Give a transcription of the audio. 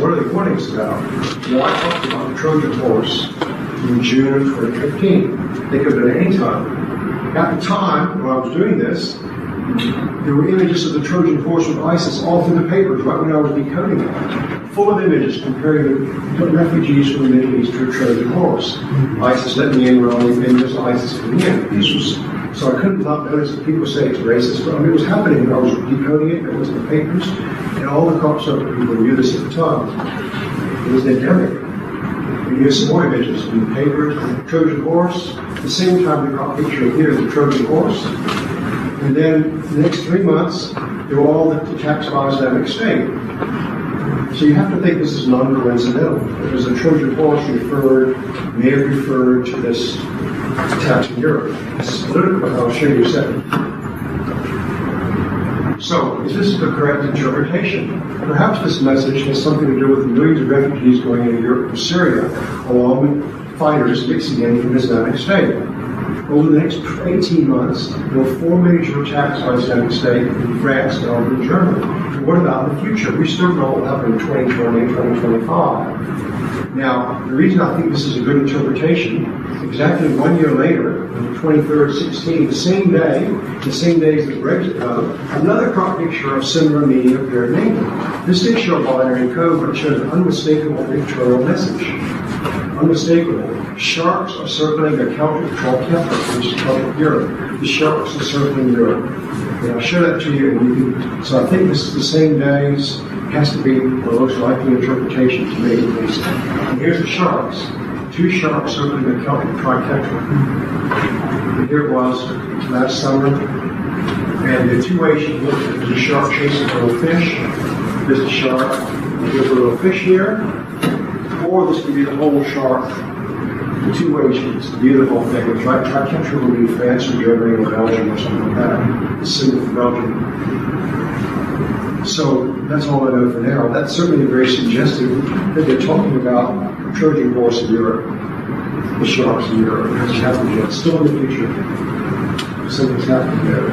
what are they warning us about? Well, I talked about the Trojan horse in June of 2015. They could have been any time. At the time, when I was doing this, there were images of the Trojan horse with ISIS all through the papers right when I was decoding it. Full of images comparing the refugees from the Middle East to a Trojan horse. ISIS let me in wrong, and there's ISIS coming in. So I couldn't not notice that people say it's racist, but I mean, it was happening when I was decoding it. It was in the papers, and all the cops people knew this at the time. It was endemic. And here's some more images in the papers, the Trojan horse. At the same time, we got a picture of here, the Trojan horse. And then the next 3 months, there were all the attacks by Islamic State. So you have to think this is non-coincidental. Because the Trojan horse may have referred to this attack in Europe. It's political, but I'll show you a second. So, is this the correct interpretation? Perhaps this message has something to do with the millions of refugees going into Europe from Syria, along with fighters mixing in from Islamic State. Over the next 18 months, there were 4 major attacks by Islamic State in France, Belgium, and Germany. And what about the future? We still know what will happen in 2020 and 2025. Now, the reason I think this is a good interpretation, exactly 1 year later, on the 23rd, 16, the same day as the Brexit vote, another crop picture of similar meaning appeared in England. This did show binary code, but it shows an unmistakable pictorial message. Unmistakable. Sharks are circling a Celtic Trojan, which is Celtic Europe. The sharks are circling Europe. And I'll show that to you, and you can. So I think this is the same days. Has to be the most likely interpretation to me, at least. And here's the sharks. 2 sharks circling the Celtic tritetra. And here it was last summer. And the 2 ways you look at it. There's a shark chasing a little fish. There's a shark. There's a little fish here. Or this could be the whole shark. The 2 ways, it's a beautiful thing. The tritetra would be France or Germany or Belgium or something like that. The symbol for Belgium. So that's all I know for now. That's certainly very suggestive that they're talking about the Trojan horse in Europe, the sharks in Europe. It's happening yet. Still in the future. Something's happening there.